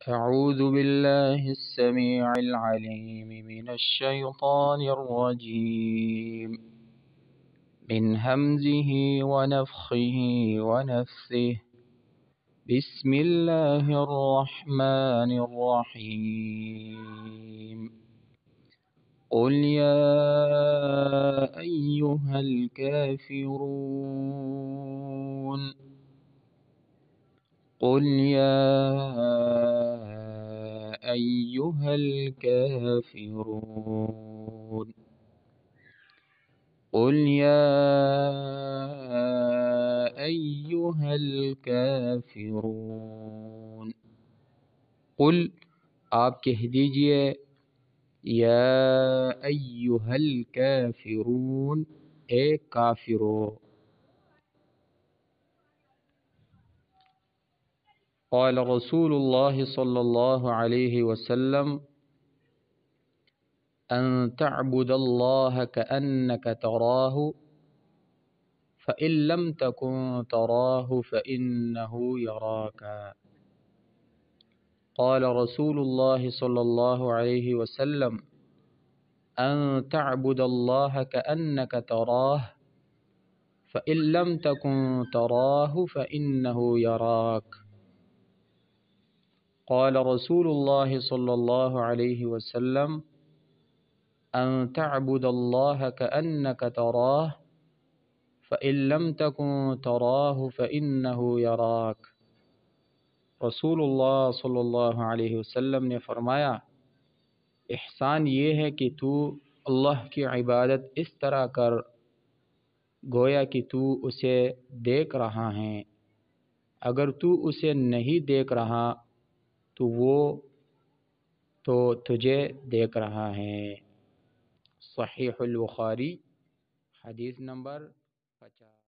أعوذ بالله السميع العليم من الشيطان الرجيم من همزه ونفخه ونفثه بسم الله الرحمن الرحيم قل يا أيها الكافرون قل يا أيها الكافرون قل يا أيها الكافرون قل آپ کہہ دیجئے یا ایھا الکافرون اے کافرو. قال رسول اللہ صلی اللہ علیہ وسلم ان تعبد اللہ کأنک تراہ فإن لم تکن تراہ فإنہ یراک. قال رسول اللہ صلی اللہ علیہ وسلم ان تعبد اللہ کأنک تراہ فإن لم تکن تراہ فإنہ یراک. قال رسول اللہ صلی اللہ علیہ وسلم ان تعبد اللہ کأنک تراہ فإن لم تکن تراہ فإنہ یراک. رسول اللہ صلی اللہ علیہ وسلم نے فرمایا احسان یہ ہے کہ تو اللہ کی عبادت اس طرح کر گویا کہ تو اسے دیکھ رہا ہے. اگر تو اسے نہیں دیکھ رہا تو وہ تو تجھے دیکھ رہا ہے. صحیح البخاری حدیث نمبر 50.